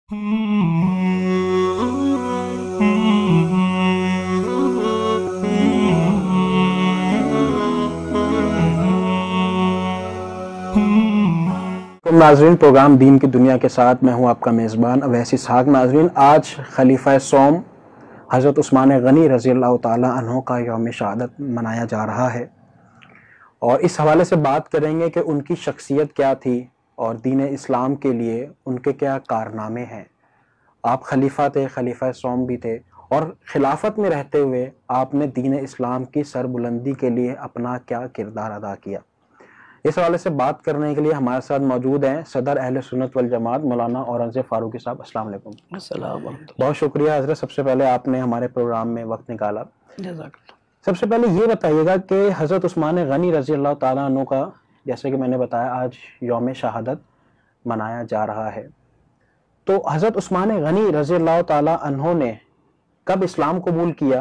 ناظرین، پروگرام دین کی دنیا کے ساتھ میں ہوں آپ کا میزبان اویس اسحاق۔ ناظرین، آج خلیفہ سوم حضرت عثمان غنی رضی اللہ تعالی عنہ کا یوم شہادت منایا جا رہا ہے، اور اس حوالے سے بات کریں گے کہ ان کی شخصیت کیا تھی اور دین اسلام کے لیے ان کے کیا کارنامے ہیں۔ آپ خلیفہ تھے، خلیفہ سوم بھی تھے، اور خلافت میں رہتے ہوئے آپ نے دین اسلام کی سربلندی کے لیے اپنا کیا کردار ادا کیا۔ اس حوالے سے بات کرنے کے لیے ہمارے ساتھ موجود ہیں صدر اہل سنت والجماعت مولانا اورنگزیب فاروقی صاحب۔ السلام علیکم۔ السلام علیکم۔ بہت شکریہ حضرت، سب سے پہلے آپ نے ہمارے پروگرام میں وقت نکالا۔ جزاک اللہ۔ سب سے پہلے یہ بتائیے گا کہ حضرت عثمان غنی رضی اللہ تعالیٰ عنہ کا، جیسے کہ میں نے بتایا، آج یوم شہادت منایا جا رہا ہے، تو حضرت عثمان غنی رضی اللہ تعالیٰ عنہ نے کب اسلام قبول کیا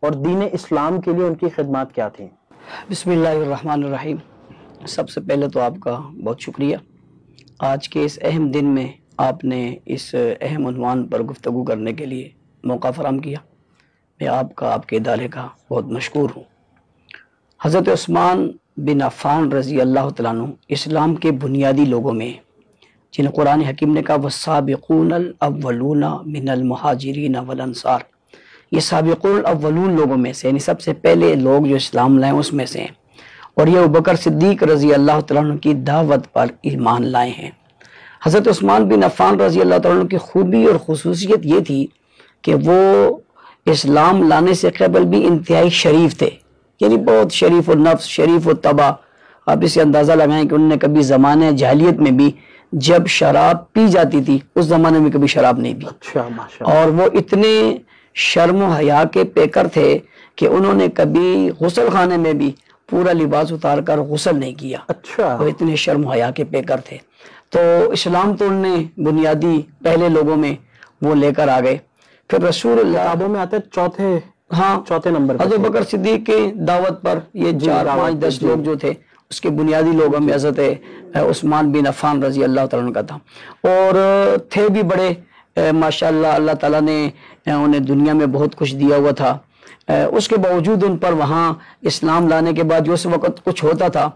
اور دین اسلام کے لیے ان کی خدمات کیا تھیں؟ بسم اللہ الرحمن الرحیم۔ سب سے پہلے تو آپ کا بہت شکریہ، آج کے اس اہم دن میں آپ نے اس اہم عنوان پر گفتگو کرنے کے لیے موقع فراہم کیا۔ میں آپ کا، آپ کے ادارے کا بہت مشکور ہوں۔ حضرت عثمان بن عفان رضی اللہ تعالیٰ عنہ اسلام کے بنیادی لوگوں میں، جن قرآن حکیم نے کہا والسابقون الاولون من المہاجرین والانصار، یہ سابقون الاولون لوگوں میں سے، یعنی سب سے پہلے لوگ جو اسلام لائے اس میں سے ہیں، اور یہ ابوبکر صدیق رضی اللہ تعالیٰ عنہ کی دعوت پر ایمان لائے ہیں۔ حضرت عثمان بن عفان رضی اللہ تعالیٰ عنہ کی خوبی اور خصوصیت یہ تھی کہ وہ اسلام لانے سے قبل بھی انتہائی شریف تھے، یعنی بہت شریف النفس، شریف الطبع۔ آپ اسے اندازہ لگائیں کہ انہوں نے کبھی زمانے جاہلیت میں بھی جب شراب پی جاتی تھی، اس زمانے میں کبھی شراب نہیں پی، اور وہ اتنے شرم و حیا کے پیکر تھے کہ انہوں نے کبھی غسل خانے میں بھی پورا لباس اتار کر غسل نہیں کیا۔ وہ اتنے شرم و حیا کے پیکر تھے۔ تو اسلام تو انہوں نے بنیادی پہلے لوگوں میں وہ لے کر آ گئے۔ پھر رسول اللہ کتابوں میں آتے چوتھے نمبر پر حضرت بکر صدیق کی دعوت پر یہ 4 5 10 لوگ جو تھے، اس کے بنیادی لوگوں میں حضرت عثمان بن عفان رضی اللہ تعالیٰ عنہ کا تھا، اور تھے بھی بڑے ماشاءاللہ، اللہ تعالیٰ نے انہیں دنیا میں بہت کچھ دیا ہوا تھا۔ اس کے باوجود ان پر وہاں اسلام لانے کے بعد جو اس وقت کچھ ہوتا تھا،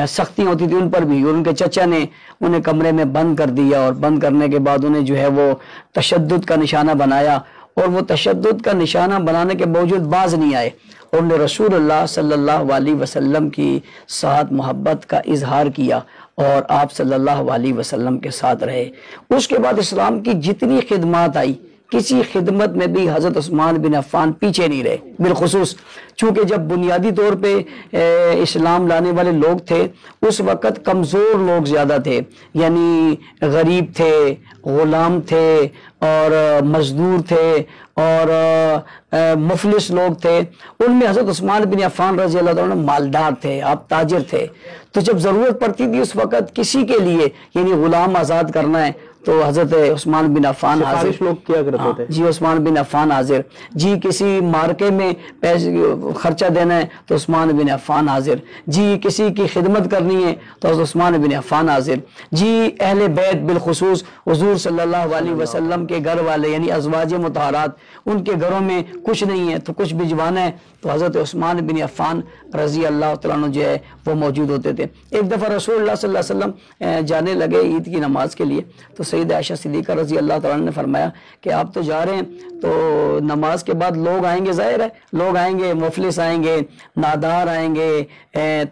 سختیاں ہوتی تھی ان پر بھی، اور ان کے چچا نے انہیں کمرے میں بند کر دیا، اور بند کرنے کے بعد انہیں جو ہے وہ تشدد کا نشانہ بنایا، اور وہ تشدد کا نشانہ بنانے کے باوجود باز نہیں آئے، اور انہوں نے رسول اللہ صلی اللہ علیہ وسلم کی ساتھ محبت کا اظہار کیا، اور آپ صلی اللہ علیہ وسلم کے ساتھ رہے۔ اس کے بعد اسلام کی جتنی خدمات آئی، کسی خدمت میں بھی حضرت عثمان بن عفان پیچھے نہیں رہے، بالخصوص چونکہ جب بنیادی طور پہ اسلام لانے والے لوگ تھے، اس وقت کمزور لوگ زیادہ تھے، یعنی غریب تھے، غلام تھے، اور مزدور تھے، اور مفلس لوگ تھے۔ ان میں حضرت عثمان بن عفان رضی اللہ عنہ مالدار تھے، آپ تاجر تھے، تو جب ضرورت پڑتی تھی اس وقت کسی کے لیے، یعنی غلام آزاد کرنا ہے، تو حضرت عثمان بن عفان حاضر، لوگ کیا کرتے تھے، جی عثمان بن عفان حاضر، جی کسی مارکے میں پیسے خرچہ دینا ہے تو عثمان بن عفان حاضر، جی کسی کی خدمت کرنی ہے تو حضرت عثمان بن عفان حاضر، جی اہل بیت بالخصوص حضور صلی اللہ علیہ وسلم کے گھر والے، یعنی ازواج مطہرات، ان کے گھروں میں کچھ نہیں ہے تو کچھ بھجوانا ہے تو حضرت عثمان بن عفان رضی اللہ تعالیٰ عنہ جو ہے وہ موجود ہوتے تھے۔ ایک دفعہ رسول اللہ صلی اللہ علیہ وسلم جانے لگے عید کی نماز کے لیے، تو سید عائشہ صدیقہ رضی اللہ تعالیٰ عنہ نے فرمایا کہ آپ تو جا رہے ہیں تو نماز کے بعد لوگ آئیں گے، ظاہر ہے لوگ آئیں گے، مفلس آئیں گے، نادار آئیں گے،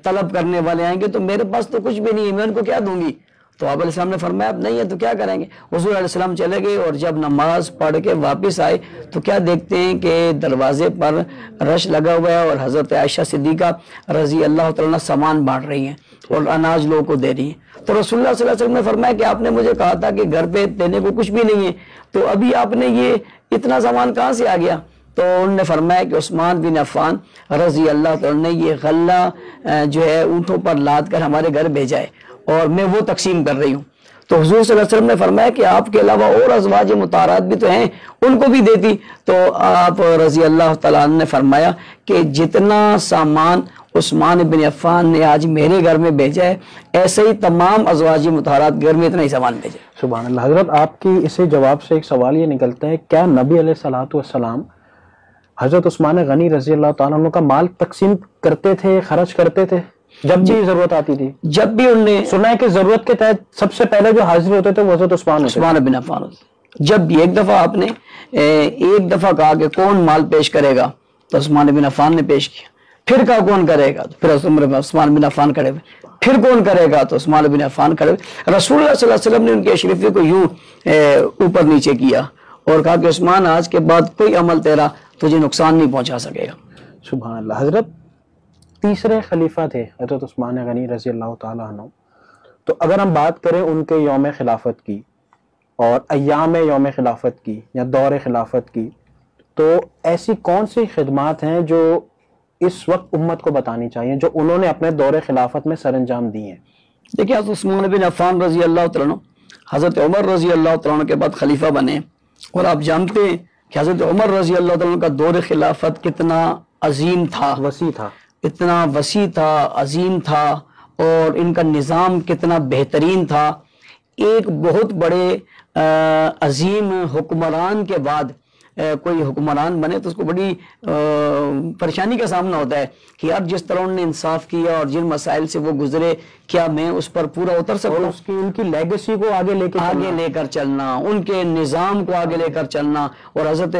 طلب کرنے والے آئیں گے، تو میرے پاس تو کچھ بھی نہیں ہے، میں ان کو کیا دوں گی؟ تو آپ علیہ السلام نے فرمایا اب نہیں ہے تو کیا کریں گے؟ حضور علیہ السلام چلے گئے، اور جب نماز پڑھ کے واپس آئے تو کیا دیکھتے ہیں کہ دروازے پر رش لگا ہوا ہے، اور حضرت عائشہ صدیقہ رضی اللہ تعالیٰ عنہ سامان بانٹ رہی ہیں اور اناج لوگوں کو دے رہی ہیں۔ تو رسول اللہ صلی اللہ علیہ وسلم نے فرمایا کہ آپ نے مجھے کہا تھا کہ گھر پہ دینے کو کچھ بھی نہیں ہے، تو ابھی آپ نے یہ اتنا سامان کہاں سے آ گیا؟ تو انہوں نے فرمایا کہ عثمان بن عفان رضی اللہ تعالیٰ نے یہ غلہ جو ہے اونٹوں پر لاد کر ہمارے گھر بھیجا ہے، اور میں وہ تقسیم کر رہی ہوں۔ تو حضور صلی اللہ علیہ وسلم نے فرمایا کہ آپ کے علاوہ اور ازواج مطہرات بھی تو ہیں، ان کو بھی دیتی۔ تو آپ رضی اللہ تعالیٰ عنہ نے فرمایا کہ جتنا سامان عثمان بن عفان نے آج میرے گھر میں بھیجا ہے، ایسے ہی تمام ازواج مطہرات گھر میں اتنا ہی سامان بھیجا۔ سبحان اللہ۔ حضرت آپ کی اسی جواب سے ایک سوال یہ نکلتا ہے، کیا نبی علیہ الصلوۃ والسلام حضرت عثمان غنی رضی اللہ تعالیٰ عنہ کا مال تقسیم کرتے تھے، خرچ کرتے تھے جب بھی ضرورت آتی تھی؟ جب بھی انہوں نے سنا ہے کہ ضرورت کے تحت سب سے پہلے جو حاضر ہوتے تھے وہ حضرت عثمان بن عفان، جب بھی ایک دفعہ آپ نے ایک دفعہ کہا کہ کون مال پیش کرے گا تو عثمان بن عفان نے پیش کیا، پھر کہا کون کرے گا تو پھر عثمان بن عفان کھڑے ہوئے، پھر کون کرے گا تو عثمان بن عفان کھڑے ہوئے۔ رسول اللہ صلی اللہ علیہ وسلم نے ان کے اشرفی کو یوں اوپر نیچے کیا اور کہا کہ عثمان آج کے بعد کوئی عمل تیرا تجھے نقصان نہیں پہنچا سکے گا۔ سبحان اللہ۔ حضرت تیسرے خلیفہ تھے حضرت عثمان غنی رضی اللہ تعالیٰ عنہ، تو اگر ہم بات کریں ان کے یوم خلافت کی اور ایام یوم خلافت کی یا دور خلافت کی، تو ایسی کون سی خدمات ہیں جو اس وقت امت کو بتانی چاہیے جو انہوں نے اپنے دور خلافت میں سر انجام دی ہیں؟ دیکھیں حضرت عثمان بن عفان رضی اللہ تعالیٰ عنہ حضرت عمر رضی اللہ تعالیٰ عنہ کے بعد خلیفہ بنے، اور آپ جانتے ہیں کہ حضرت عمر رضی اللہ تعالیٰ عنہ کا دور خلافت کتنا عظیم تھا، وسیع تھا، اتنا وسیع تھا، عظیم تھا، اور ان کا نظام کتنا بہترین تھا۔ ایک بہت بڑے عظیم حکمران کے بعد کوئی حکمران بنے تو اس کو بڑی پریشانی کا سامنا ہوتا ہے کہ یار جس طرح انہوں نے انصاف کیا اور جن مسائل سے وہ گزرے، کیا میں اس پر پورا اتر سکتا ہوں؟ ان کی لیگیسی کو آگے لے کر چلنا، ان کے نظام کو آگے لے کر چلنا۔ اور حضرت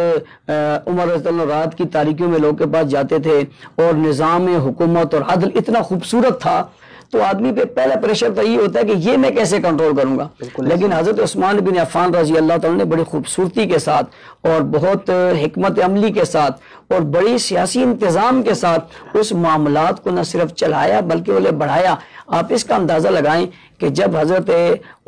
عمر رضی اللہ عنہ رات کی تاریکیوں میں لوگ کے پاس جاتے تھے اور نظام حکومت اور عدل اتنا خوبصورت تھا، تو آدمی پہ پہلا پریشر تو یہ ہوتا ہے کہ یہ میں کیسے کنٹرول کروں گا۔ لیکن حضرت عثمان بن عفان رضی اللہ تعالیٰ نے بڑی خوبصورتی کے ساتھ اور بہت حکمت عملی کے ساتھ اور بڑی سیاسی انتظام کے ساتھ اس معاملات کو نہ صرف چلایا بلکہ انہیں بڑھایا۔ آپ اس کا اندازہ لگائیں کہ جب حضرت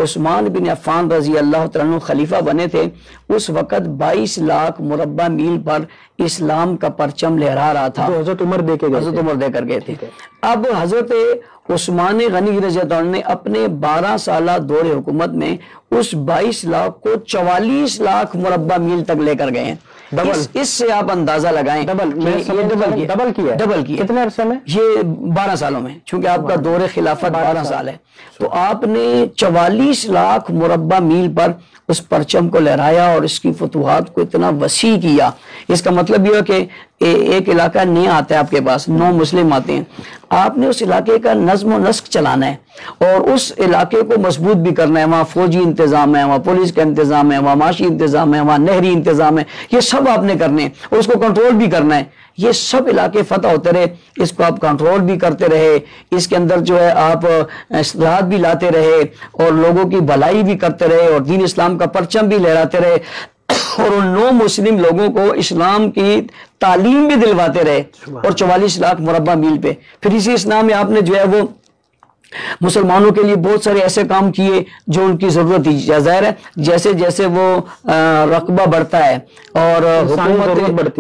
عثمان بن عفان رضی اللہ تعالیٰ خلیفہ بنے تھے، اس وقت 22 لاکھ مربع میل پر اسلام کا پرچم لہرا رہا تھا، حضرت عمر دے کر گئے تھے۔ اب حضرت عثمان غنی رضی اللہ عنہ نے اپنے 12 سالہ دور حکومت میں اس 22 لاکھ کو 44 لاکھ مربع میل تک لے کر گئے ہیں۔ اس سے آپ اندازہ لگائیں، ڈبل کیا کتنے عرصے میں؟ یہ 12 سالوں میں، چونکہ آپ کا دور خلافت 12 سال ہے، تو آپ نے 44 لاکھ مربع میل پر اس پرچم کو لہرایا اور اس کی فتوحات کو اتنا وسیع کیا۔ اس کا مطلب یہ ہے کہ ایک علاقہ نیا آتا ہے آپ کے پاس، 9 مسلم آتے ہیں، آپ نے اس علاقے کا نظم و نسق چلانا ہے اور اس علاقے کو مضبوط بھی کرنا ہے۔ وہاں فوجی انتظام ہے، وہاں پولیس کا انتظام ہے، وہاں معاشی انتظام ہے، وہاں نہری انتظام ہے، یہ سب آپ نے کرنے ہیں اور اس کو کنٹرول بھی کرنا ہے۔ یہ سب علاقے فتح ہوتے رہے، اس کو آپ کنٹرول بھی کرتے رہے، اس کے اندر جو ہے آپ اصلاحات بھی لاتے رہے اور لوگوں کی بھلائی بھی کرتے رہے اور دین اسلام کا پرچم بھی لہراتے رہے اور ان 9 مسلم لوگوں کو اسلام کی تعلیم بھی دلواتے رہے، اور 44 لاکھ مربع میل پہ۔ پھر اسی اسلام میں آپ نے جو ہے وہ مسلمانوں کے لیے بہت سارے ایسے کام کیے جو ان کی ضرورت تھی۔ ظاہر ہے جیسے جیسے وہ رقبہ بڑھتا ہے اور حکومت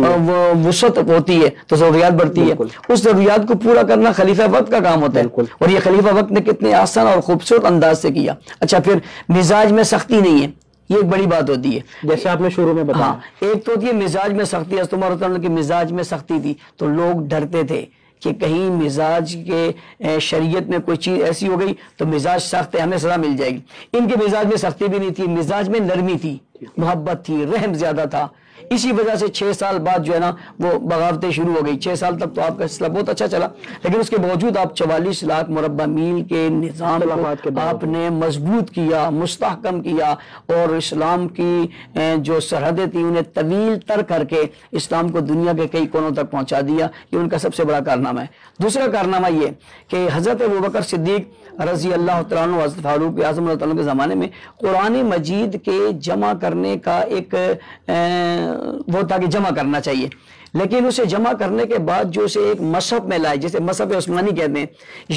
وسعت ہوتی ہے تو ضروریات بڑھتی ہے، اس ضروریات کو پورا کرنا خلیفہ وقت کا کام ہوتا ہے، اور یہ خلیفہ وقت نے کتنے آسان اور خوبصورت انداز سے کیا۔ اچھا، پھر مزاج میں سختی نہیں ہے، یہ ایک بڑی بات ہوتی ہے، جیسے آپ نے شروع میں بتایا۔ ایک تو ہوتی ہے مزاج میں سختی، حضرت عمر رضی اللہ عنہ کے مزاج میں سختی تھی تو لوگ ڈرتے تھے کہ کہیں مزاج کے شریعت میں کوئی چیز ایسی ہو گئی تو مزاج سخت ہے، ہمیں سزا مل جائے گی۔ ان کے مزاج میں سختی بھی نہیں تھی، مزاج میں نرمی تھی، محبت تھی، رحم زیادہ تھا۔ اسی وجہ سے 6 سال بعد جو ہے نا وہ بغاوتیں شروع ہو گئی۔ 6 سال تک تو آپ کا سلسلہ بہت اچھا چلا، لیکن اس کے باوجود آپ 44 لاکھ مربع میل کے نظام کو آپ نے مضبوط کیا، مستحکم کیا، اور اسلام کی جو سرحدیں تھیں انہیں طویل تر کر کے اسلام کو دنیا کے کئی کونوں تک پہنچا دیا۔ یہ ان کا سب سے بڑا کارنامہ ہے۔ دوسرا کارنامہ یہ کہ حضرت ابوبکر صدیق رضی اللہ تعالیٰ عنہ، حضرت فاروق اعظم رضی اللہ عنہ کے زمانے میں قرآن مجید کے جمع کرنے کا ایک وہ تھا کہ جمع کرنا چاہیے، لیکن اسے جمع کرنے کے بعد جو اسے ایک مصحف میں لائے، جسے مصحف عثمانی کہتے ہیں،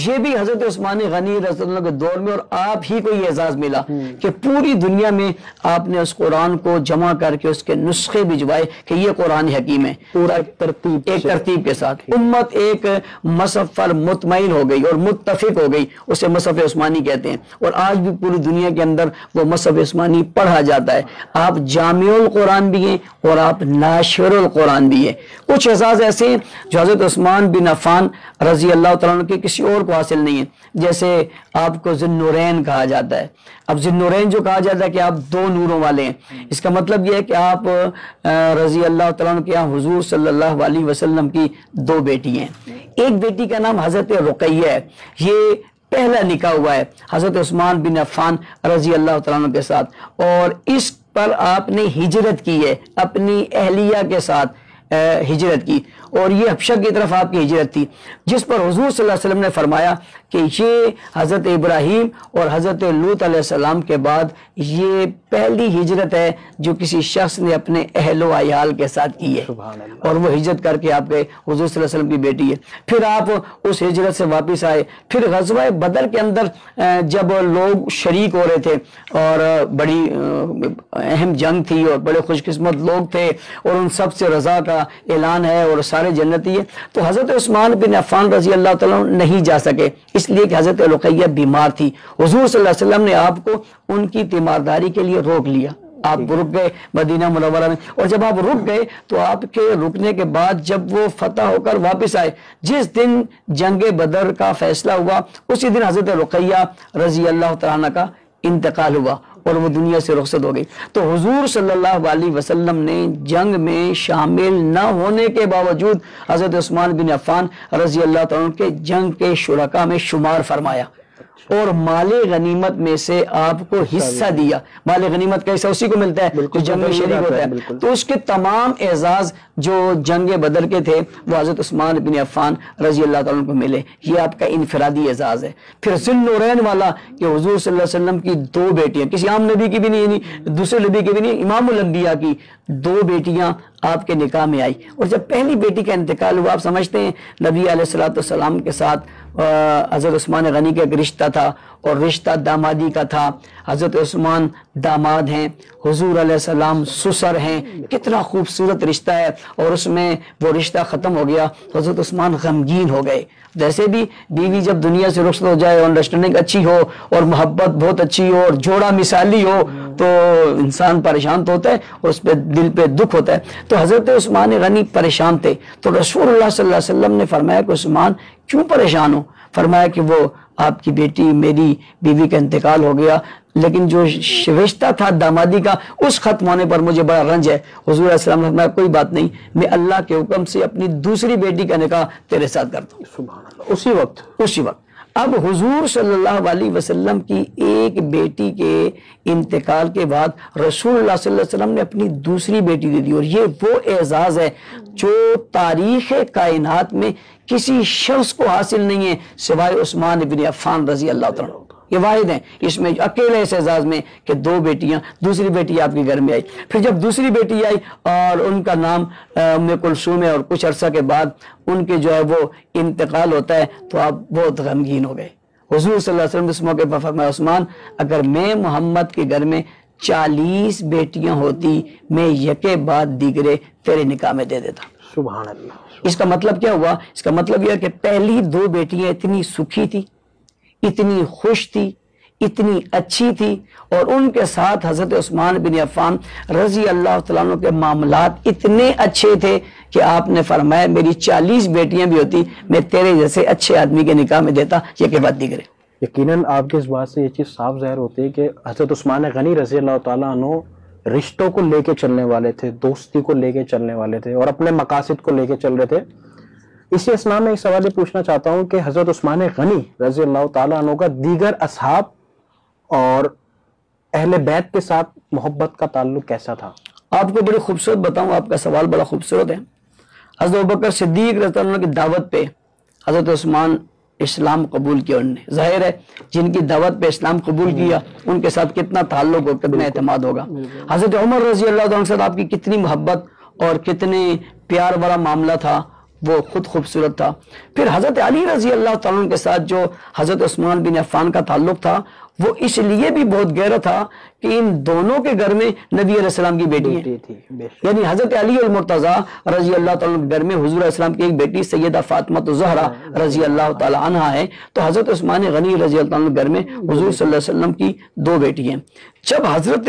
یہ بھی حضرت عثمان غنی رضی اللہ عنہ کے دور میں اور آپ ہی کو یہ اعزاز ملا کہ پوری دنیا میں آپ نے اس قرآن کو جمع کر کے اس کے نسخے بھجوائے کہ یہ قرآن حکیم ہے، پورا ایک ترتیب کے ساتھ۔ امت ایک مصحف پر مطمئن ہو گئی اور متفق ہو گئی، اسے مصحف عثمانی کہتے ہیں، اور آج بھی پوری دنیا کے اندر وہ مصحف عثمانی پڑھا جاتا ہے۔ آپ جامع القرآن بھی ہیں اور آپ ناشر القرآن بھی ہیں، کچھ اعزاز ایسے ہیں جو حضرت عثمان بن عفان رضی اللہ تعالیٰ عنہ کے کسی اور کو حاصل نہیں ہے، جیسے آپ کو ذی النورین کہا جاتا ہے۔ اب ذی النورین جو کہا جاتا ہے کہ آپ دو نوروں والے ہیں، اس کا مطلب یہ ہے کہ آپ رضی اللہ تعالیٰ عنہ کے یہاں حضور صلی اللہ علیہ وسلم کی دو بیٹی ہیں۔ ایک بیٹی کا نام حضرت رقیہ ہے، یہ پہلا نکاح ہوا ہے حضرت عثمان بن عفان رضی اللہ تعالیٰ عنہ کے ساتھ، اور اس پر آپ نے ہجرت کی ہے، اپنی اہلیہ کے ساتھ ہجرت کی، اور یہ حبشہ کی طرف آپ کی ہجرت تھی، جس پر حضور صلی اللہ علیہ وسلم نے فرمایا کہ یہ حضرت ابراہیم اور حضرت لوط علیہ السلام کے بعد یہ پہلی ہجرت ہے جو کسی شخص نے اپنے اہل و عیال کے ساتھ کی ہے، اور وہ ہجرت کر کے آپ کے حضور صلی اللہ علیہ وسلم کی بیٹی ہے۔ پھر آپ اس ہجرت سے واپس آئے، پھر غزوہ بدر کے اندر جب لوگ شریک ہو رہے تھے اور بڑی اہم جنگ تھی اور بڑے خوش قسمت لوگ تھے اور ان سب سے رضا کا اعلان ہے اور سارے جنتی ہے، تو حضرت عثمان بن عفان رضی اللہ تعالیٰ نہیں جا سکے، اس لیے کہ حضرت رقیہ بیمار تھی۔ حضور صلی اللہ علیہ وسلم نے آپ کو ان کی تیمارداری کے لیے روک لیا، آپ رک گئے مدینہ منورہ میں، اور جب آپ رک گئے تو آپ کے رکنے کے بعد جب وہ فتح ہو کر واپس آئے، جس دن جنگ بدر کا فیصلہ ہوا اسی دن حضرت رقیہ رضی اللہ تعالیٰ کا انتقال ہوا اور وہ دنیا سے رخصت ہو گئی۔ تو حضور صلی اللہ علیہ وسلم نے جنگ میں شامل نہ ہونے کے باوجود حضرت عثمان بن عفان رضی اللہ تعالیٰ کے جنگ کے شرکاء میں شمار فرمایا اور مال غنیمت میں سے آپ کو حصہ دیا۔ مال غنیمت کا حصہ اسی کو ملتا ہے جو جنگ میں شریک ہوتا ہے، تو اس کے تمام اعزاز جو جنگ بدر کے تھے وہ حضرت عثمان بن عفان رضی اللہ تعالیٰ کو ملے، یہ آپ کا انفرادی اعزاز ہے۔ پھر ذی النورین والا کہ حضور صلی اللہ علیہ وسلم کی دو بیٹیاں، کسی عام نبی کی بھی نہیں، یعنی دوسرے نبی کی بھی نہیں، امام الانبیاء کی دو بیٹیاں آپ کے نکاح میں آئی، اور جب پہلی بیٹی کا انتقال ہوا، آپ سمجھتے ہیں نبی علیہ السلام کے ساتھ حضرت عثمان غنی کا ایک رشتہ تھا اور رشتہ دامادی کا تھا، حضرت عثمان داماد ہیں، حضور علیہ السلام سسر ہیں، کتنا خوبصورت رشتہ ہے، اور اس میں وہ رشتہ ختم ہو گیا، حضرت عثمان غمگین ہو گئے۔ جیسے بھی بیوی جب دنیا سے رخصت ہو جائے اور انڈرسٹینڈنگ اچھی ہو اور محبت بہت اچھی ہو اور جوڑا مثالی ہو تو انسان پریشان تو ہوتا ہے اور اس پہ دل پہ دکھ ہوتا ہے۔ تو حضرت عثمان غنی پریشان تھے، تو رسول اللہ صلی اللہ علیہ وسلم نے فرمایا کہ عثمان کیوں پریشان ہو؟ فرمایا کہ وہ آپ کی بیٹی میری بیوی کا انتقال ہو گیا، لیکن جو رشتہ تھا دامادی کا اس ختم ہونے پر مجھے بڑا رنج ہے۔ حضور علیہ السلام نے فرمایا کوئی بات نہیں، میں اللہ کے حکم سے اپنی دوسری بیٹی کا نکاح تیرے ساتھ کرتا ہوں۔ سبحان اللہ۔ اسی وقت اب حضور صلی اللہ علیہ وسلم کی ایک بیٹی کے انتقال کے بعد رسول اللہ صلی اللہ علیہ وسلم نے اپنی دوسری بیٹی دے دی، اور یہ وہ اعزاز ہے جو تاریخ کائنات میں کسی شخص کو حاصل نہیں ہے سوائے عثمان بن عفان رضی اللہ تعالیٰ۔ یہ واحد ہیں اس میں اکیلے اس اعزاز میں کہ دو بیٹیاں، دوسری بیٹی آپ کے گھر میں آئی۔ پھر جب دوسری بیٹی آئی اور ان کا نام ام کلثوم ہے، اور کچھ عرصہ کے بعد ان کے جو ہے وہ انتقال ہوتا ہے تو آپ بہت غمگین ہو گئے۔ حضور صلی اللہ علیہ وسلم اس موقع پر فرمایا عثمان اگر میں محمد کے گھر میں 40 بیٹیاں ہوتی میں یکے بعد دیگرے تیرے نکاح میں دے دیتا۔ سبحان اللہ۔ اس کا مطلب کیا ہوا؟ اس کا مطلب یہ کہ پہلی دو بیٹیاں اتنی سکھی تھی، اتنی خوش تھی، اتنی اچھی تھی، اور ان کے ساتھ حضرت عثمان بن عفان رضی اللہ تعالیٰ عنہ کے معاملات اتنے اچھے تھے کہ آپ نے فرمایا میری 40 بیٹیاں بھی ہوتی میں تیرے جیسے اچھے آدمی کے نکاح میں دیتا، یہ کے بعد دیگرے۔ یقیناً آپ کے اس بات سے یہ چیز صاف ظاہر ہوتی ہے کہ حضرت عثمان غنی رضی اللہ تعالیٰ عنہ رشتوں کو لے کے چلنے والے تھے، دوستی کو لے کے چلنے والے تھے، اور اپنے مقاصد کو لے کے چل رہے تھے۔ اسی اسنا میں ایک سوال یہ پوچھنا چاہتا ہوں کہ حضرت عثمان غنی رضی اللہ تعالیٰ عنہ کا دیگر اصحاب اور اہل بیت کے ساتھ محبت کا تعلق کیسا تھا؟ آپ کو بڑی خوبصورت بتاؤں، آپ کا سوال بڑا خوبصورت ہے۔ حضرت ابوبکر صدیق رضی اللہ عنہ کی دعوت پہ حضرت عثمان اسلام قبول کیا، انہوں نے، ظاہر ہے جن کی دعوت پہ اسلام قبول کیا ان کے ساتھ کتنا تعلق اور کتنا اعتماد ہوگا۔ حضرت عمر رضی اللہ عنہ کے ساتھ آپ کی کتنی محبت اور کتنے پیار بڑا معاملہ تھا، وہ خود خوبصورت تھا۔ پھر حضرت علی رضی اللہ تعالیٰ عنہ کے ساتھ جو حضرت عثمان بن عفان کا تعلق تھا وہ اس لیے بھی بہت گہرا تھا کہ ان دونوں کے گھر میں نبی علیہ السلام کی بیٹی ہے، یعنی حضرت علی المرتضیٰ رضی اللہ تعالیٰ عنہ کے گھر میں حضور علیہ السلام کی ایک بیٹی سیدہ فاطمہ الزہرا رضی اللہ تعالیٰ عنہا ہے، تو حضرت عثمان غنی رضی اللہ عنہ کے گھر میں حضور صلی اللہ علیہ وسلم کی دو بیٹی ہیں۔ جب حضرت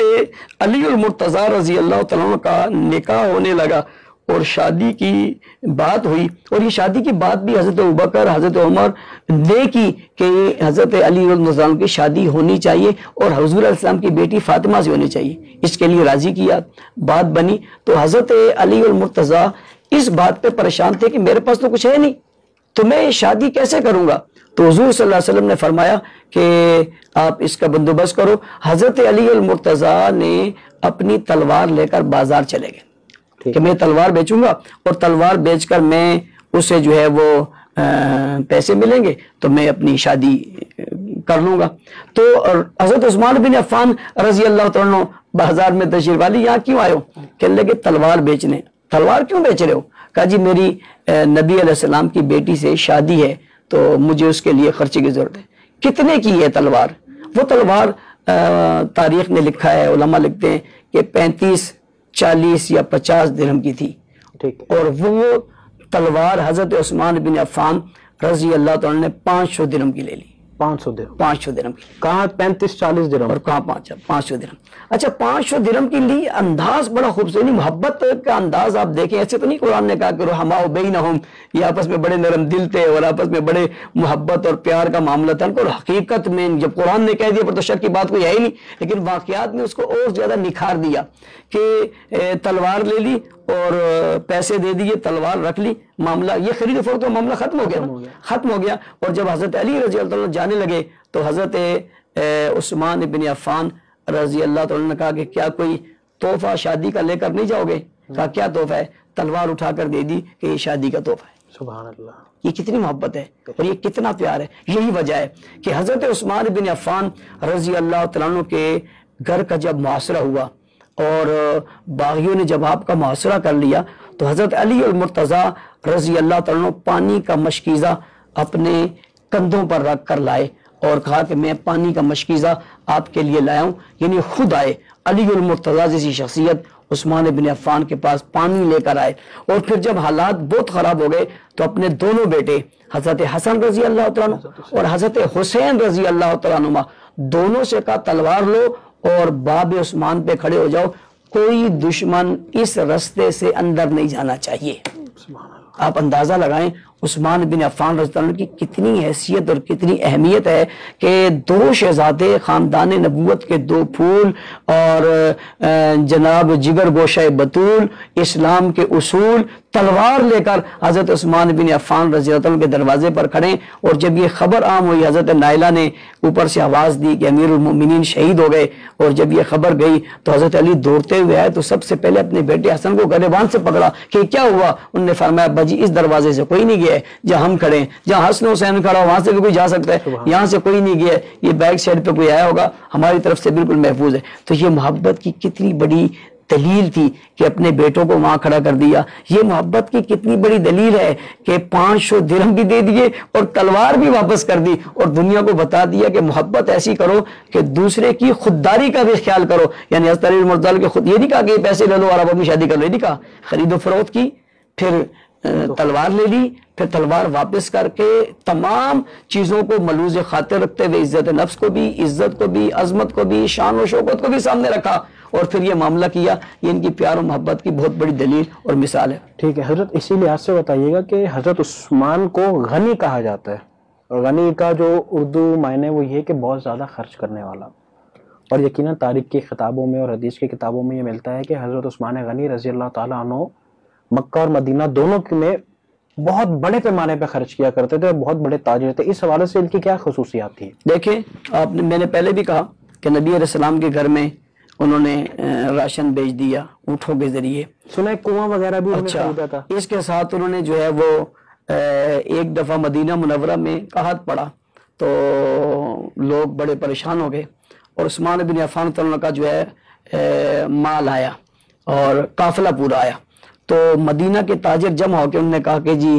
علی المرتضیٰ رضی اللہ تعالیٰ عنہ کا نکاح ہونے لگا اور شادی کی بات ہوئی، اور یہ شادی کی بات بھی حضرت ابوبکر، حضرت عمر نے کی کہ حضرت علی رضی اللہ عنہ کی شادی ہونی چاہیے اور حضور علیہ السلام کی بیٹی فاطمہ سے ہونی چاہیے، اس کے لیے راضی کیا، بات بنی۔ تو حضرت علی المرتضیٰ اس بات پہ پریشان تھے کہ میرے پاس تو کچھ ہے نہیں، تو میں شادی کیسے کروں گا؟ تو حضور صلی اللہ علیہ وسلم نے فرمایا کہ آپ اس کا بندوبست کرو۔ حضرت علی المرتضیٰ نے اپنی تلوار لے کر بازار چلے گئے کہ میں تلوار بیچوں گا، اور تلوار بیچ کر میں اسے جو ہے وہ پیسے ملیں گے تو میں اپنی شادی کر لوں گا۔ تو حضرت عثمان بن عفان رضی اللہ تعالیٰ عنہ بازار میں تشریف لائی، یہاں کیوں آئے ہو؟ کہنے لگے تلوار بیچنے۔ تلوار کیوں بیچ رہے ہو؟ کہا جی میری نبی علیہ السلام کی بیٹی سے شادی ہے تو مجھے اس کے لیے خرچے کی ضرورت ہے۔ کتنے کی ہے تلوار؟ وہ تلوار تاریخ نے لکھا ہے، علماء لکھتے ہیں کہ 35، 40 یا 50 درہم کی تھی، اور وہ تلوار حضرت عثمان بن عفان رضی اللہ تعالیٰ نے 500 درہم کی لے لی۔ 500 درہم کی، کہاں 35-40 درہم اور کہاں 500 درہم؟ اچھا 500 درہم کی لی، انداز بڑا خوبصورت، محبت کا انداز آپ دیکھیں۔ ایسے تو نہیں قرآن نے کہا کہ رحماء بینہم، یہ آپس میں بڑے نرم دل تھے اور آپس میں بڑے محبت اور پیار کا معاملہ تھا، اور حقیقت میں جب قرآن نے کہہ دیا پر تو شک کی بات کوئی ہے ہی نہیں، لیکن واقعات نے اس کو اور زیادہ نکھار دیا کہ تلوار لے لی اور پیسے دے دیے، تلوار رکھ لی، معاملہ یہ خرید و فروخت کا معاملہ ختم ہو گیا۔ اور جب حضرت علی رضی اللہ عنہ جانے لگے تو حضرت عثمان بن عفان رضی اللہ تعالیٰ نے کہا کہ کیا کوئی تحفہ شادی کا لے کر نہیں جاؤ گے؟ کہا کیا تحفہ ہے؟ تلوار اٹھا کر دے دی کہ یہ شادی کا تحفہ ہے۔ سبحان اللہ، یہ کتنی محبت ہے اور یہ کتنا پیار ہے۔ یہی وجہ ہے کہ حضرت عثمان بن عفان رضی اللہ تعالیٰ عنہ کے گھر کا جب محاصرہ ہوا اور باغیوں نے جب آپ کا محاصرہ کر لیا تو حضرت علی المرتضیٰ رضی اللہ تعالیٰ عنہ پانی کا مشکیزہ اپنے کندھوں پر رکھ کر لائے اور کہا کہ میں پانی کا مشکیزہ آپ کے لیے لایا ہوں، یعنی خود آئے۔ علی المرتضیٰ جیسی شخصیت عثمان بن عفان کے پاس پانی لے کر آئے، اور پھر جب حالات بہت خراب ہو گئے تو اپنے دونوں بیٹے حضرت حسن رضی اللہ تعالیٰ عنہ اور حضرت حسین رضی اللہ تعالیٰ عنہ دونوں سے کہا تلوار لو اور باب عثمان پہ کھڑے ہو جاؤ، کوئی دشمن اس رستے سے اندر نہیں جانا چاہیے۔ آپ اندازہ لگائیں عثمان بن عفان رضی اللہ عنہ کی کتنی حیثیت اور کتنی اہمیت ہے کہ دو شہزادے، خاندان نبوت کے دو پھول، اور جناب جگر گوشہ بطول، اسلام کے اصول، تلوار لے کر حضرت عثمان بن عفان رضی اللہ عنہ کے دروازے پر کھڑے۔ اور جب یہ خبر عام ہوئی، حضرت نائلہ نے اوپر سے آواز دی کہ امیر المومنین شہید ہو گئے، اور جب یہ خبر گئی تو حضرت علی دوڑتے ہوئے آئے تو سب سے پہلے اپنے بیٹے حسن کو گریبان سے پکڑا کہ کیا ہوا؟ انہوں نے فرمایا باجی اس دروازے سے کوئی نہیں گیا ہے جہاں ہم کھڑے ہیں، جہاں حسن حسین کھڑا وہاں سے بھی کوئی جا سکتا ہے، یہاں سے کوئی نہیں گیا ہے، یہ بیک سائڈ پہ کوئی آیا ہوگا، ہماری طرف سے بالکل محفوظ ہے۔ تو یہ محبت کی کتنی بڑی دلیل تھی کہ اپنے بیٹوں کو وہاں کھڑا کر دیا۔ یہ محبت کی کتنی بڑی دلیل ہے کہ 500 درہم بھی دے دیے اور تلوار بھی واپس کر دی، اور دنیا کو بتا دیا کہ محبت ایسی کرو کہ دوسرے کی خودداری کا بھی خیال کرو۔ یعنی حضرت علی مرضی کے خود یہ نہیں کہا کہ پیسے لے لو اور آپ اپنی شادی کر لو، یہ نہیں کہا، خرید و فروخت کی، پھر تلوار لے لی، پھر تلوار واپس کر کے تمام چیزوں کو ملوز خاطر رکھتے ہوئے عزت نفس کو بھی، عزت کو بھی، عظمت کو بھی، شان و شوکت کو بھی سامنے رکھا، اور پھر یہ معاملہ کیا۔ یہ ان کی پیار و محبت کی بہت بڑی دلیل اور مثال ہے۔ ٹھیک ہے حضرت، اسی لحاظ سے بتائیے گا کہ حضرت عثمان کو غنی کہا جاتا ہے، اور غنی کا جو اردو معنی وہ یہ کہ بہت زیادہ خرچ کرنے والا، اور یقیناً تاریخ کی کتابوں میں اور حدیث کی کتابوں میں یہ ملتا ہے کہ حضرت عثمان غنی رضی اللہ تعالیٰ عنہ مکہ اور مدینہ دونوں میں بہت بڑے پیمانے پہ خرچ کیا کرتے تھے، بہت بڑے تاجر تھے۔ اس حوالے سے ان کی کیا خصوصیات تھی؟ دیکھیں آپ نے، میں نے پہلے بھی کہا کہ نبی علیہ السلام کے گھر میں انہوں نے راشن بیچ دیا اونٹوں کے ذریعے، سنا ہے کنواں وغیرہ بھی انہوں نے خریدا تھا۔ اس کے ساتھ انہوں نے جو ہے وہ ایک دفعہ مدینہ منورہ میں قحط پڑا تو لوگ بڑے پریشان ہو گئے، اور عثمان بن عفان تعالیٰ کا جو ہے مال آیا اور قافلہ پورا آیا، تو مدینہ کے تاجر جمع ہو کے انہوں نے کہا کہ جی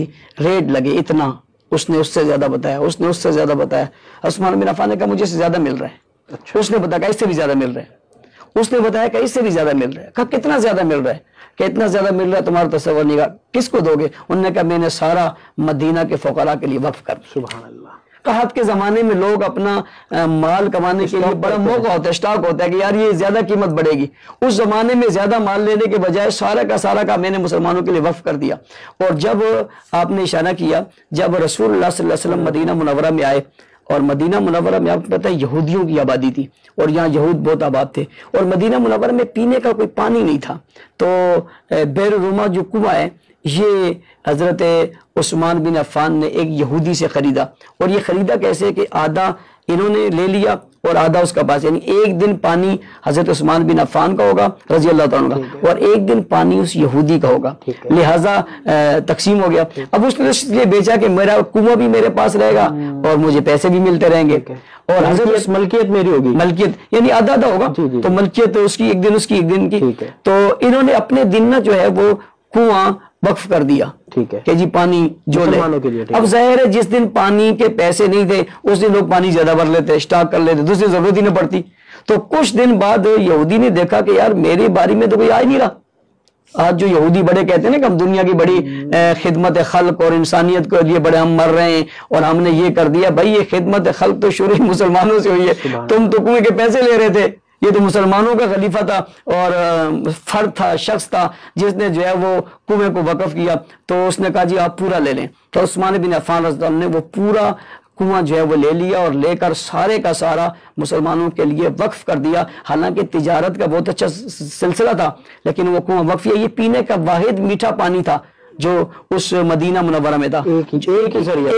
ریٹ لگے اتنا، اس نے اس سے زیادہ بتایا، اس نے اس سے زیادہ بتایا۔ عثمان بن عفان نے کہا مجھے سے زیادہ مل رہا ہے، اس نے بتایا کہ اس سے بھی زیادہ مل رہا ہے، اس نے بتایا کہ اس سے بھی زیادہ مل رہا ہے، کہا کتنا زیادہ مل رہا ہے؟ کہ اتنا زیادہ مل رہا ہے تمہارا تصور نہیں، کہا کس کو دو گے؟ انہوں نے کہا میں نے سارا مدینہ کے فقراء کے لیے وقف کر دیا۔ سبحان اللہ۔ قحط کے زمانے میں لوگ اپنا مال کمانے کے لیے بڑا موقع ہوتا ہے، اسٹاک ہوتا ہے کہ یار یہ زیادہ قیمت بڑھے گی، اس زمانے میں زیادہ مال لینے کے بجائے سارا کا میں نے مسلمانوں کے لیے وقف کر دیا۔ اور جب آپ نے اشارہ کیا، جب رسول اللہ صلی اللہ علیہ وسلم مدینہ منورہ میں آئے، اور مدینہ منورہ میں آپ کو پتہ ہے یہودیوں کی آبادی تھی، اور یہاں یہود بہت آباد تھے، اور مدینہ منورہ میں پینے کا کوئی پانی نہیں تھا، تو بئر روما جو کنواں ہے یہ حضرت عثمان بن عفان نے ایک یہودی سے خریدا، اور یہ خریدا کیسے کہ آدھا انہوں نے لے لیا اور آدھا اس کا پاس، یعنی ایک دن پانی حضرت عثمان بن عفان کا ہوگا رضی اللہ تعالیٰ عنہ، اور ایک دن پانی اس یہودی کا ہوگا، لہٰذا تقسیم ہو گیا۔ اب اس نے اس لیے بیچا کہ میرا کنواں بھی میرے پاس رہے گا اور مجھے پیسے بھی ملتے رہیں گے، اور حضرت ملکیت میری ہوگی، ملکیت یعنی آدھا آدھا ہوگا، تو ملکیت اس کی ایک دن، اس کی ایک دن کی، تو انہوں نے اپنے دن نہ جو ہے وہ کنواں وقف کر دیا، ٹھیک ہے، کہ جی پانی جو لے۔ اب ظاہر ہے جس دن پانی کے پیسے نہیں تھے اس دن لوگ پانی زیادہ بھر لیتے، اسٹاک کر لیتے، دوسری ضرورت ہی نہ پڑتی۔ تو کچھ دن بعد یہودی نے دیکھا کہ یار میری باری میں تو کوئی آ ہی نہیں رہا۔ آج جو یہودی بڑے کہتے ہیں نا کہ ہم دنیا کی بڑی خدمت خلق اور انسانیت کے لیے بڑے ہم مر رہے ہیں اور ہم نے یہ کر دیا، بھائی یہ خدمت خلق تو شروع مسلمانوں سے ہوئی ہے، تم تو کنویں کے پیسے لے رہے تھے، یہ تو مسلمانوں کا خلیفہ تھا اور فرد تھا، شخص تھا جس نے جو ہے وہ کنویں کو وقف کیا۔ تو اس نے کہا جی آپ پورا لے لیں، تو عثمان بن عفان رضی اللہ عنہ نے وہ پورا کنواں جو ہے وہ لے لیا اور لے کر سارے کا سارا مسلمانوں کے لیے وقف کر دیا۔ حالانکہ تجارت کا بہت اچھا سلسلہ تھا لیکن وہ کنواں وقف، یہ پینے کا واحد میٹھا پانی تھا جو اس مدینہ منورہ میں تھا، ایک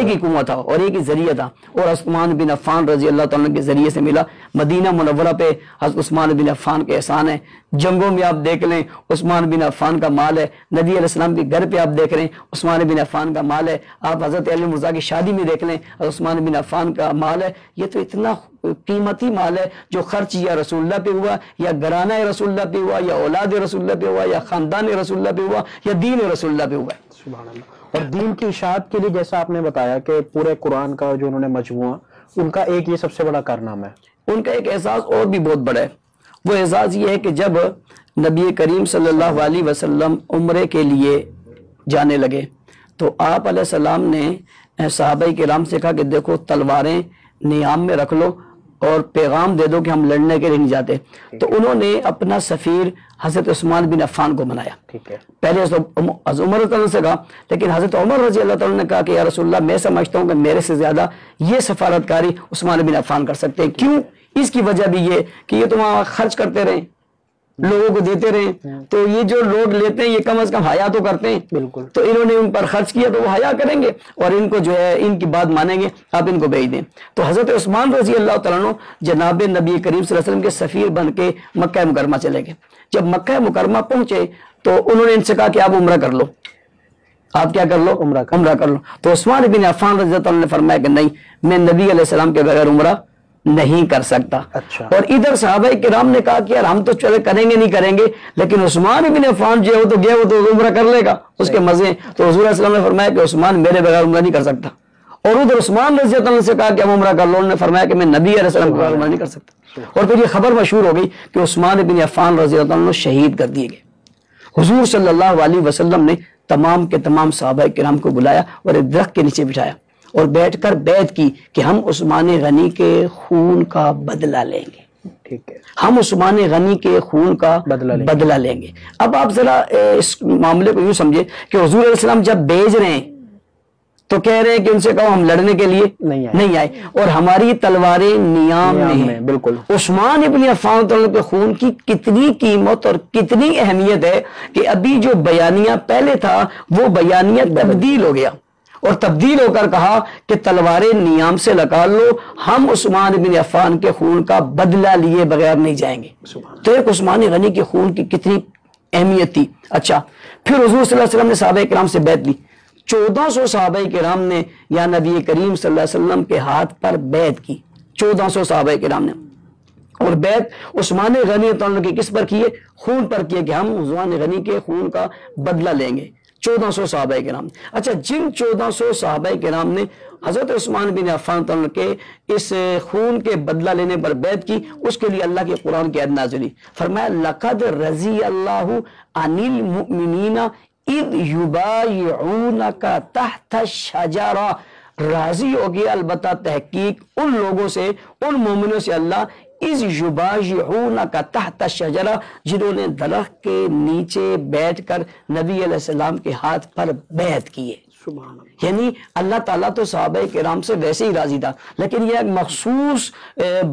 ہی کنواں تھا اور ایک ہی ذریعہ تھا، اور عثمان بن عفان رضی اللہ تعالیٰ کے ذریعے سے ملا۔ مدینہ منورہ پہ حضرت عثمان بن عفان کے احسان ہے، جنگوں میں آپ دیکھ لیں عثمان بن عفان کا مال ہے، نبی علیہ السلام کے گھر پہ آپ دیکھ رہے ہیں عثمان بن عفان کا مال ہے، آپ حضرت علی مرزا کی شادی میں دیکھ لیں عثمان بن عفان کا مال ہے۔ یہ تو اتنا قیمتی مال ہے جو خرچ یا رسول اللہ پہ ہوا، یا گھرانہ رسول اللہ پہ ہوا، یا اولاد رسول اللہ پہ ہوا، یا خاندان رسول اللہ پہ ہوا، یا دین رسول اللہ پہ ہوا ہے۔ سبحان اللہ۔ اور دین کی اشاعت کے لیے جیسا آپ نے بتایا کہ پورے قرآن کا جو انہوں نے مجموعہ، ان کا ایک یہ سب سے بڑا کارنامہ ہے، ان کا ایک اعزاز اور بھی بہت بڑا ہے۔ وہ اعزاز یہ ہے کہ جب نبی کریم صلی اللہ علیہ وسلم عمرے کے لیے جانے لگے تو آپ علیہ السلام نے صحابہ کرام سے کہا کہ دیکھو تلواریں نیام میں رکھ لو اور پیغام دے دو کہ ہم لڑنے کے لیے نہیں جاتے۔ تو انہوں نے اپنا سفیر حضرت عثمان بن عفان کو بنایا، پہلے حضرت عمر رضی اللہ عنہ سے کہا، لیکن حضرت عمر رضی اللہ تعالیٰ نے کہا کہ یا رسول اللہ میں سمجھتا ہوں کہ میرے سے زیادہ یہ سفارتکاری عثمان بن عفان کر سکتے ہیں۔ کیوں؟ اس کی وجہ بھی یہ کہ یہ تو وہاں خرچ کرتے رہیں، لوگوں کو دیتے رہیں، تو یہ جو لوگ لیتے ہیں یہ کم از کم حیا تو کرتے ہیں، بالکل، تو انہوں نے ان پر خرچ کیا تو وہ حیا کریں گے اور ان کو جو ہے ان کی بات مانیں گے، آپ ان کو بھیج دیں۔ تو حضرت عثمان رضی اللہ تعالیٰ عنہ جناب نبی کریم صلی اللہ علیہ وسلم کے سفیر بن کے مکہ مکرمہ چلے گئے۔ جب مکہ مکرمہ پہنچے تو انہوں نے ان سے کہا کہ آپ عمرہ کر لو، آپ کیا کر لو؟ عمرہ کر لو۔ تو عثمان بن عفان رضی اللہ عنہ نے فرمایا کہ نہیں، میں نبی علیہ السلام کے بغیر عمرہ نہیں کر سکتا۔ اور ادھر صحابہ کرام نے کہا کہ یار ہم تو چلے کریں گے نہیں کریں گے، لیکن عثمان بن عفان جو ہے وہ تو گیا، وہ تو عمرہ کر لے گا، اس کے مزے۔ تو حضور علیہ السلام نے فرمایا کہ عثمان میرے بغیر عمرہ نہیں کر سکتا، اور ادھر عثمان رضی اللہ عنہ سے کہا کہ ہم عمرہ کر لو، انہوں نے فرمایا کہ میں نبی علیہ السلام کے بغیر عمرہ نہیں کر سکتا۔ اور پھر یہ خبر مشہور ہو گئی کہ عثمان بن عفان رضی اللہ عنہ شہید کر دیے گئے۔ حضور صلی اللہ علیہ وسلم نے تمام کے تمام صحابہ کرام کو بلایا اور ایک درخت کے نیچے بٹھایا اور بیٹھ کر بیعت کی کہ ہم عثمان غنی کے خون کا بدلہ لیں گے، ٹھیک ہے، ہم عثمان غنی کے خون کا بدلہ لیں گے۔ اب آپ ذرا اس معاملے کو یوں سمجھے کہ حضور علیہ السلام جب بھیج رہے ہیں تو کہہ رہے ہیں کہ ان سے کہو ہم لڑنے کے لیے نہیں آئے، اور ہماری تلواریں نیام میں ہیں، بالکل۔ عثمان ابن عفان کے خون کی کتنی قیمت اور کتنی اہمیت ہے کہ ابھی جو بیانیہ پہلے تھا وہ بیانیہ تبدیل ہو گیا، اور تبدیل ہو کر کہا کہ تلواریں نیام سے لگا لو، ہم عثمان بن عفان کے خون کا بدلہ لیے بغیر نہیں جائیں گے۔ تو ایک عثمان غنی کے خون کی کتنی اہمیت تھی۔ اچھا، پھر حضور صلی اللہ علیہ وسلم نے صحابہ کرام سے بیعت لی، 1400 صحابہ کرام نے یا نبی کریم صلی اللہ علیہ وسلم کے ہاتھ پر بیعت کی، 1400 صحابہ کرام نے، اور بیعت عثمان غنی تعالیٰ کی کس پر کی ہے؟ خون پر کی ہے کہ ہم عثمان غنی کے خون کا بدلہ لیں گے، 1400 صحابہ کرام۔ اچھا، جن 1400 صحابہ کرام نے حضرت عثمان بن عفان کے اس خون کے بدلہ لینے پر بیعت کی، اس کے لیے اللہ کے قرآن کی آیت نازل ہوئی، فرمایا لقد رضی اللہ عن المؤمنین اذ یبایعونک تحت الشجرہ۔ راضی ہو گیا البتہ تحقیق ان لوگوں سے، ان مومنوں سے اللہ اِذْ يُبَايِعُونَكَ تحت الشجرہ، جنہوں نے درخت کے نیچے بیٹھ کر نبی علیہ السلام کے ہاتھ پر بیعت کی ہے۔ سبحان اللہ۔ یعنی اللہ تعالیٰ تو صحابہ کرام سے ویسے ہی راضی تھا، لیکن یہ ایک مخصوص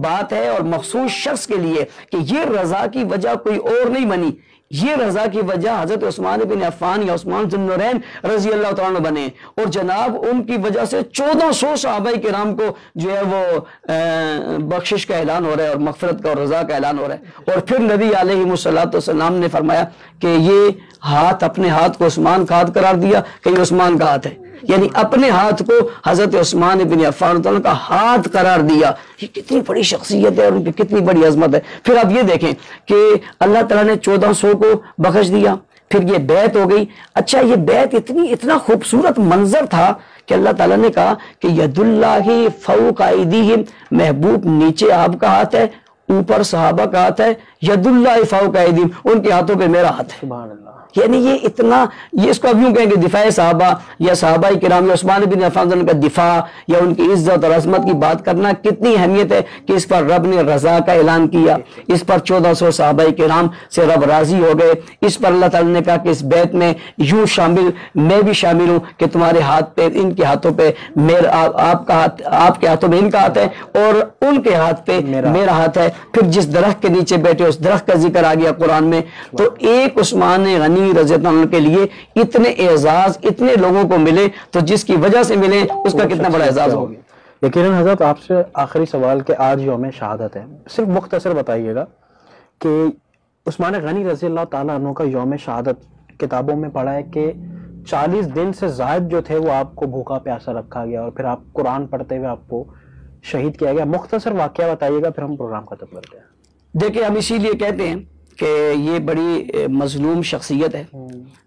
بات ہے اور مخصوص شخص کے لیے کہ یہ رضا کی وجہ کوئی اور نہیں بنی، یہ رضا کی وجہ حضرت عثمان بن عفان یا عثمان ذو النورین رضی اللہ تعالیٰ عنہ بنے، اور جناب ان کی وجہ سے 1400 صحابہ کرام کو جو ہے وہ بخشش کا اعلان ہو رہا ہے اور مغفرت کا اور رضا کا اعلان ہو رہا ہے۔ اور پھر نبی علیہ السلام نے فرمایا کہ یہ ہاتھ، اپنے ہاتھ کو عثمان کا ہاتھ قرار دیا کہ یہ عثمان کا ہاتھ ہے، یعنی اپنے ہاتھ کو حضرت عثمان بن عفان کا ہاتھ قرار دیا۔ یہ کتنی بڑی شخصیت ہے اور ان کی کتنی بڑی عظمت ہے۔ پھر آپ یہ دیکھیں کہ اللہ تعالیٰ نے 1400 کو بخش دیا، پھر یہ بیعت ہو گئی۔ اچھا، یہ بیعت اتنا خوبصورت منظر تھا کہ اللہ تعالیٰ نے کہا کہ ید اللہ فوق ایدیہم، محبوب نیچے آپ کا ہاتھ ہے، اوپر صحابہ کا ہاتھ ہے، ید اللہ فوق ایدیہم، ان کے ہاتھوں پہ میرا ہاتھ ہے۔ سبحان اللہ۔ یعنی یہ اتنا، یہ اس کو اب یوں کہیں کہ دفاع صحابہ یا صحابہ کرام یا عثمان بن عفان کا دفاع یا ان کی عزت اور عظمت کی بات کرنا کتنی اہمیت ہے کہ اس پر رب نے رضا کا اعلان کیا، اس پر 1400 صحابہ کرام سے رب راضی ہو گئے، اس پر اللہ تعالیٰ نے کہا کہ اس بیعت میں یوں شامل، میں بھی شامل ہوں کہ تمہارے ہاتھ پہ، ان کے ہاتھوں پہ میرا، آپ کا ہاتھ، آپ کے ہاتھوں میں ان کا ہاتھ ہے اور ان کے ہاتھ پہ میرا ہاتھ ہے۔ پھر جس درخت کے نیچے بیٹھے اس درخت کا ذکر آ گیا قرآن میں، تو ایک عثمان غنی رضی اللہ عنہ کے لیے اتنے اعزاز اتنے لوگوں کو ملے، تو جس کی وجہ سے ملے اس کا کتنا بڑا اعزاز ہوگا۔ یقیناً حضرت آپ سے آخری سوال کہ آج یوم شہادت ہے، صرف مختصر بتائیے گا کہ عثمان غنی رضی اللہ تعالیٰ عنہ کا یوم شہادت کتابوں میں پڑھا ہے کہ 40 دن سے زائد جو تھے وہ آپ کو بھوکا پیاسا رکھا گیا اور پھر آپ قرآن پڑھتے ہوئے آپ کو شہید کیا گیا۔ مختصر واقعہ بتائیے گا، پھر ہم پروگرام ختم کرتے ہیں۔ دیکھیں، ہم اسی لیے کہتے ہیں کہ یہ بڑی مظلوم شخصیت ہے،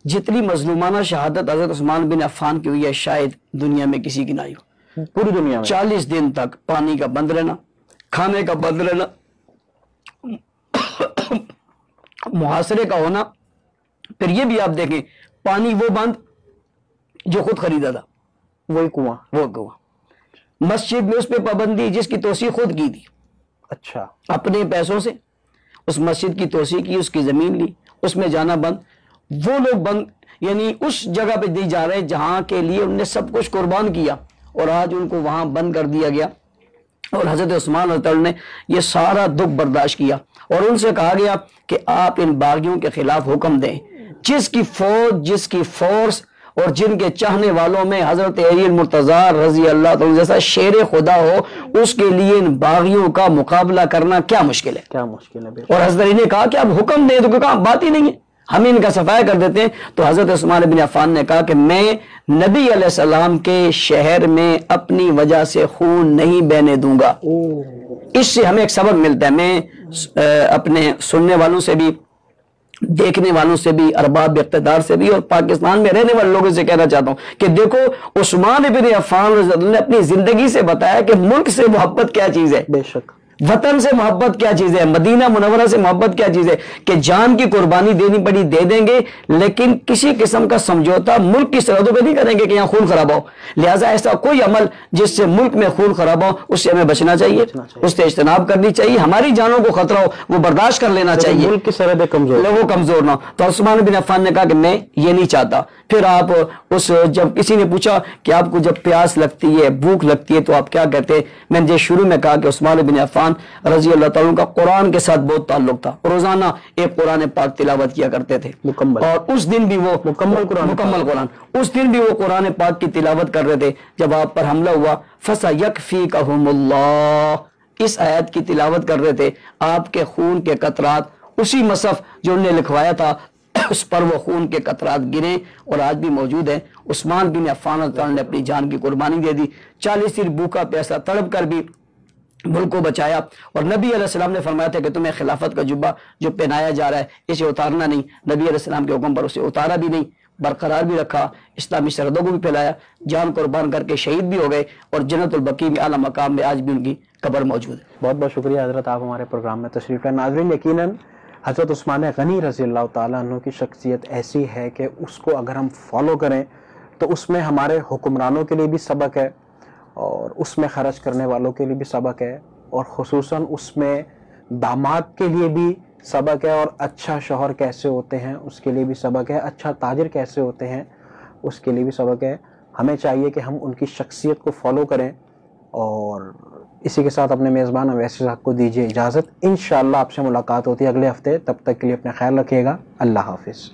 جتنی مظلومانہ شہادت حضرت عثمان بن عفان کی ہوئی ہے شاید دنیا میں کسی کی نہ ہو۔ پوری دنیا میں 40 دن تک پانی کا بند رہنا، کھانے کا بند رہنا، محاصرے کا ہونا، پھر یہ بھی آپ دیکھیں پانی وہ بند جو خود خریدا تھا، وہی کنواں، وہ کنواں، مسجد میں اس پہ پابندی جس کی توسیع خود کی تھی، اچھا، اپنے پیسوں سے اس مسجد کی توسیع کی، اس کی زمین لی، اس میں جانا بند، وہ لوگ بند، یعنی اس جگہ پہ دی جا رہے جہاں کے لیے انہوں نے سب کچھ قربان کیا، اور آج ان کو وہاں بند کر دیا گیا۔ اور حضرت عثمان رضی اللہ عنہ نے یہ سارا دکھ برداشت کیا اور ان سے کہا گیا کہ آپ ان باغیوں کے خلاف حکم دیں، جس کی فوج، جس کی فورس اور جن کے چاہنے والوں میں حضرت علی المرتضیٰ رضی اللہ عنہ جیسا شیر خدا ہو، اس کے لیے ان باغیوں کا مقابلہ کرنا کیا مشکل ہے، کیا مشکل ہے۔ اور حضرت علی نے کہا کہ آپ حکم دیں، تو کہا بات ہی نہیں ہے، ہم ان کا صفایا کر دیتے ہیں۔ تو حضرت عثمان بن عفان نے کہا کہ میں نبی علیہ السلام کے شہر میں اپنی وجہ سے خون نہیں بہنے دوں گا۔ اس سے ہمیں ایک سبق ملتا ہے، میں اپنے سننے والوں سے بھی، دیکھنے والوں سے بھی، ارباب اقتدار سے بھی اور پاکستان میں رہنے والے لوگوں سے کہنا چاہتا ہوں کہ دیکھو عثمان بن عفان رضی اللہ عنہ نے اپنی زندگی سے بتایا کہ ملک سے محبت کیا چیز ہے، بے شک، وطن سے محبت کیا چیز ہے، مدینہ منورہ سے محبت کیا چیز ہے، کہ جان کی قربانی دینی پڑی دے دیں گے، لیکن کسی قسم کا سمجھوتا ملک کی سرحدوں پہ نہیں کریں گے کہ یہاں خون خراب ہو۔ لہٰذا ایسا کوئی عمل جس سے ملک میں خون خراب ہو اس سے ہمیں بچنا چاہیے، اس سے اجتناب کرنی چاہیے، ہماری جانوں کو خطرہ ہو وہ برداشت کر لینا چاہیے، ملک کی سرحدیں کمزور، وہ کمزور نہ ہو۔ تو عثمان بن عفان نے کہا کہ میں یہ نہیں چاہتا۔ پھر آپ جب کسی نے پوچھا کہ آپ کو جب پیاس لگتی ہے، بھوک لگتی ہے تو آپ کیا کہتے ہیں، میں نے شروع میں کہا کہ عثمان بن عفان رضی اللہ تعالیٰ کا قرآن کے ساتھ بہت تعلق تھا، روزانہ ایک قرآن پاک تلاوت کیا کرتے تھے مکمل، اور اس دن بھی وہ مکمل قرآن اس دن بھی وہ قرآن پاک کی تلاوت کر رہے تھے۔ جب آپ پر حملہ ہوا فَسَيَكْفِيكَهُمُ اللَّهُ، اس آیت کی تلاوت کر رہے تھے، آپ کے خون کے قطرات اسی مصحف جو انہوں نے لکھوایا تھا اس پر وہ خون کے قطرات گرے اور آج بھی موجود ہیں۔ عثمان بن عفان نے اپنی جان کی قربانی دے دی، 40 دن بھوکا پیاسا تڑپ کر بھی ملک کو بچایا، اور نبی علیہ السلام نے فرمایا تھا کہ تمہیں خلافت کا جبہ جو پہنایا جا رہا ہے اسے اتارنا نہیں، نبی علیہ السلام کے حکم پر اسے اتارا بھی نہیں، برقرار بھی رکھا، اسلامی سرحدوں کو بھی پھیلایا، جان قربان کر کے شہید بھی ہو گئے، اور جنت البقیع میں اعلیٰ مقام میں آج بھی ان کی قبر موجود ہے۔ بہت بہت شکریہ حضرت، آپ ہمارے پروگرام میں تشریف لائے۔ ناظرین، یقیناً حضرت عثمان غنی رضی اللہ تعالیٰ عنہ کی شخصیت ایسی ہے کہ اس کو اگر ہم فالو کریں تو اس میں ہمارے حکمرانوں کے لیے بھی سبق ہے، اور اس میں خرچ کرنے والوں کے لیے بھی سبق ہے، اور خصوصاً اس میں داماد کے لیے بھی سبق ہے، اور اچھا شوہر کیسے ہوتے ہیں اس کے لیے بھی سبق ہے، اچھا تاجر کیسے ہوتے ہیں اس کے لیے بھی سبق ہے۔ ہمیں چاہیے کہ ہم ان کی شخصیت کو فالو کریں۔ اور اسی کے ساتھ اپنے میزبان اویسی صاحب کو دیجیے اجازت، انشاءاللہ آپ سے ملاقات ہوتی ہے اگلے ہفتے، تب تک کے لیے اپنا خیال رکھیے گا، اللہ حافظ۔